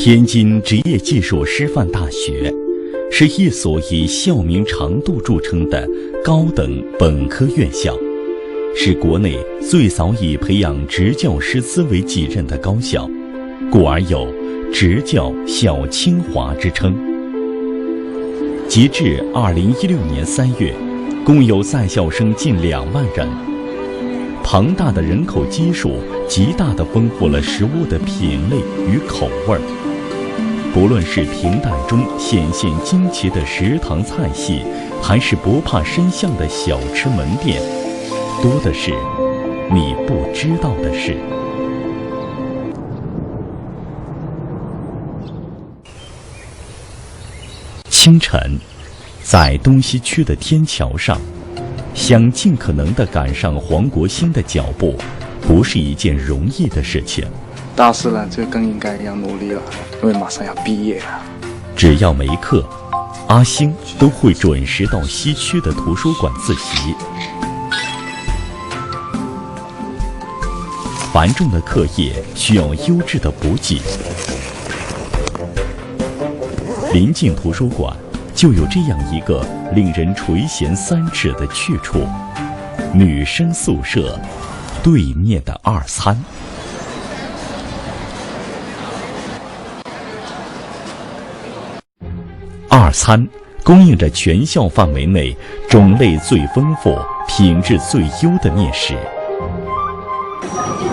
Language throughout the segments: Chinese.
天津职业技术师范大学是一所以校名长度著称的高等本科院校，是国内最早以培养职教师资为己任的高校，故而有职教小清华之称。截至2016年3月，共有在校生近2万人。庞大的人口基数极大地丰富了食物的品类与口味儿。不论是平淡中显现惊奇的食堂菜系，还是不怕深巷的小吃门店，多的是你不知道的事。清晨，在东西区的天桥上，想尽可能地赶上黄国兴的脚步，不是一件容易的事情。大四了，就更应该要努力了，因为马上要毕业了。只要没课，阿星都会准时到西区的图书馆自习。繁重的课业需要优质的补给，临近图书馆就有这样一个令人垂涎3尺的去处——女生宿舍对面的2餐。2餐供应着全校范围内种类最丰富、品质最优的面食。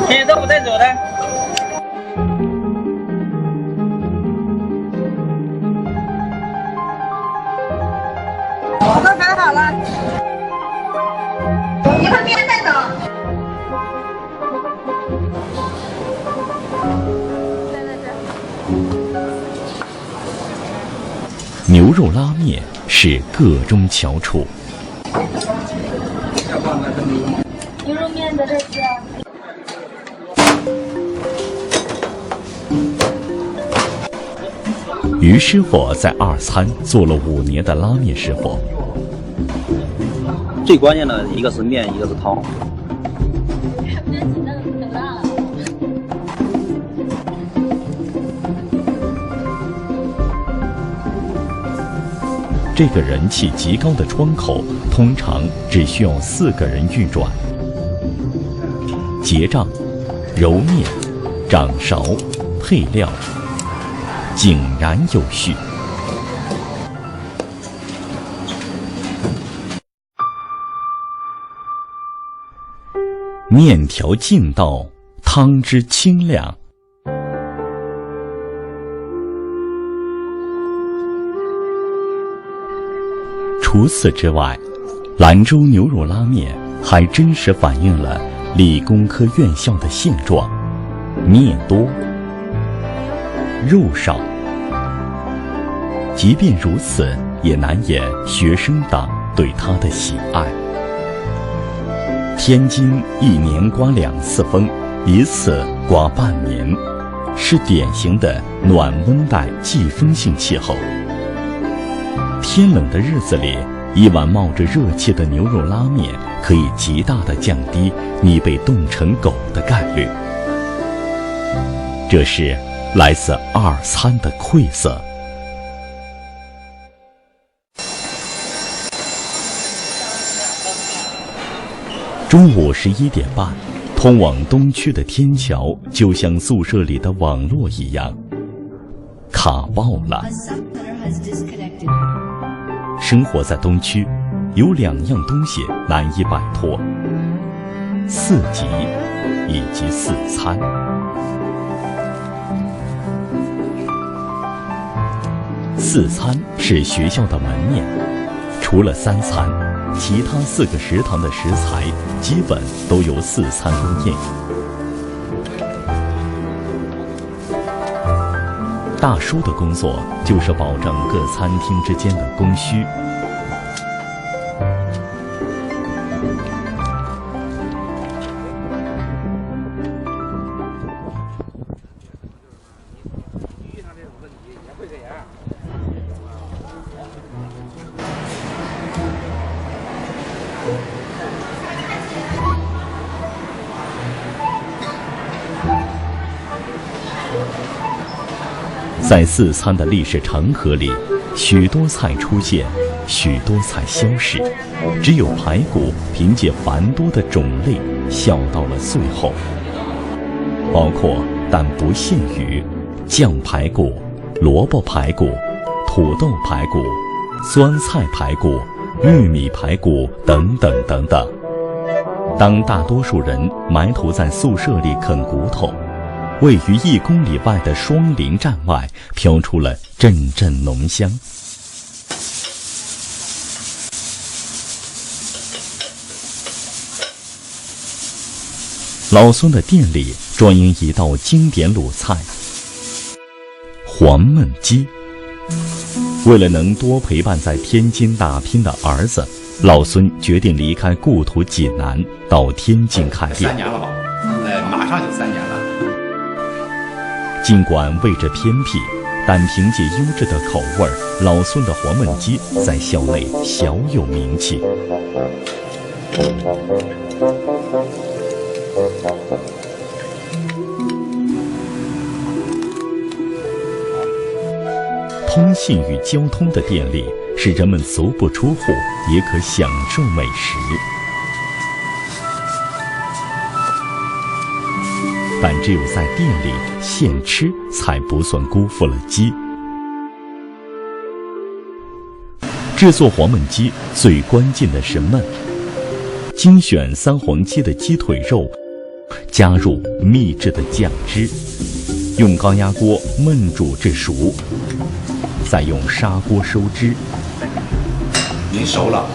现在豆腐带走的。我都摆好了，一份面带走。牛肉拉面是个中翘楚。牛肉面在这吃啊。于师傅在2餐做了5年的拉面师傅。最关键的一个是面，一个是汤。这个人气极高的窗口通常只需要4个人运转。结账、揉面、掌勺、配料，井然有序。面条劲道，汤汁清亮。除此之外，兰州牛肉拉面还真实反映了理工科院校的现状：面多，肉少。即便如此，也难掩学生党对它的喜爱。天津1年刮2次风，1次刮半年，是典型的暖温带季风性气候。天冷的日子里，一碗冒着热气的牛肉拉面可以极大地降低你被冻成狗的概率。这是来自2餐的馈赠。中午11点半，通往东区的天桥就像宿舍里的网络一样，卡爆了。生活在东区，有2样东西难以摆脱：4级以及4餐。4餐是学校的门面，除了3餐，其他4个食堂的食材基本都由4餐供应。大叔的工作就是保证各餐厅之间的供需。在4餐的历史长河里，许多菜出现，许多菜消逝，只有排骨凭借繁多的种类笑到了最后。包括但不限于酱排骨、萝卜排骨、土豆排骨、酸菜排骨、玉米排骨等等等等。当大多数人埋头在宿舍里啃骨头，位于1公里外的双林站外飘出了阵阵浓香。老孙的店里专营一道经典鲁菜——黄焖鸡。为了能多陪伴在天津打拼的儿子，老孙决定离开故土济南，到天津开店。3年了吧？马上就3年了。尽管位置偏僻，但凭借优质的口味，老孙的黄焖鸡在校内小有名气。通信与交通的便利，使人们足不出户也可享受美食。但只有在店里现吃，才不算辜负了鸡。制作黄焖鸡最关键的是焖，精选3黄鸡的鸡腿肉，加入秘制的酱汁，用高压锅焖煮至熟，再用砂锅收汁。焖熟了，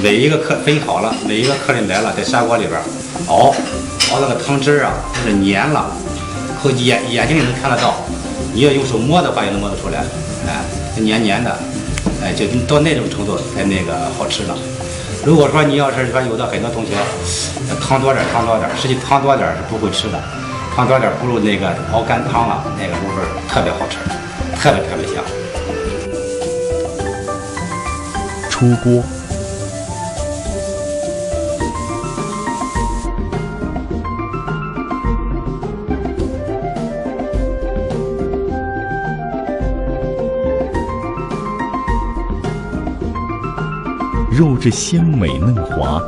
每一个分好了，每一个客人来了，在砂锅里边熬那个汤汁啊，就是黏了，和眼睛也能看得到。你要用手摸的话，也能摸得出来，黏黏的，就到那种程度才那个好吃了。如果说你要是说有的很多同学汤多点，实际汤多点是不会吃的，汤多点不如那个熬干汤了，那个卤味特别好吃，特别香。出锅，肉质鲜美嫩滑，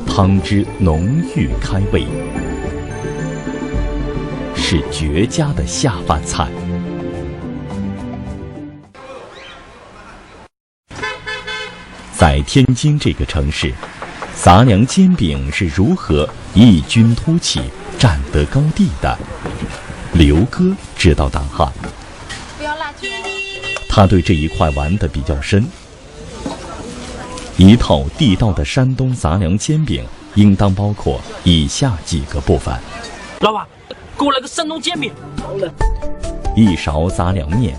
汤汁浓郁开胃，是绝佳的下饭菜。在天津这个城市，杂粮煎饼是如何异军突起、占得高地的？刘哥知道答案。不要辣椒。他对这一块玩得比较深。一套地道的山东杂粮煎饼应当包括以下几个部分：老板，给我来个山东煎饼。好嘞。1勺杂粮面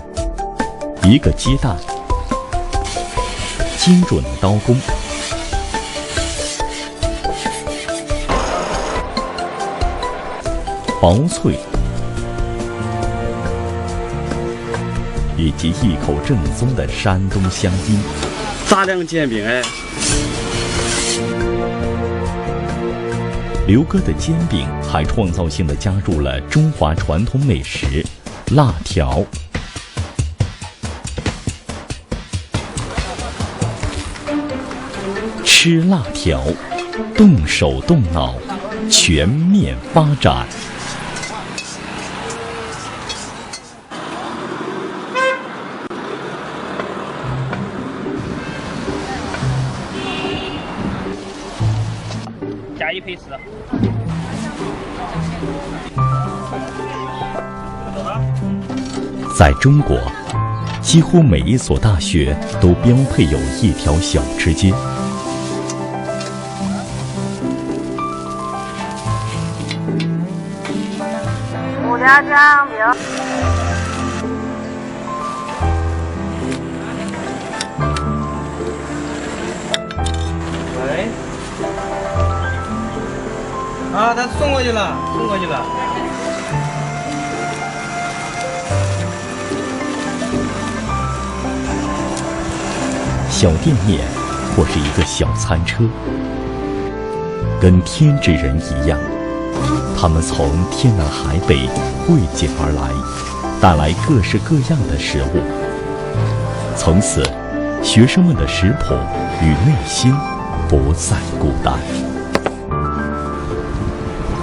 ，1个鸡蛋，精准刀工，薄脆，以及一口正宗的山东香槟。杂粮煎饼刘哥的煎饼还创造性地加入了中华传统美食辣条。吃辣条，动手动脑，全面发展。加1配10。在中国，几乎每一所大学都标配有一条小吃街。5家姜饼。喂。啊，他送过去了。小店面或是一个小餐车，跟天之人一样，他他们从天南海北汇集而来，带来各式各样的食物。从此，学生们的食谱与内心不再孤单。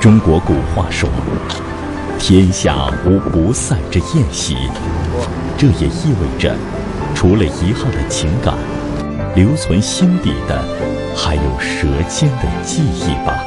中国古话说：“天下无不散之宴席。”这也意味着，除了遗憾的情感，留存心底的还有舌尖的记忆吧。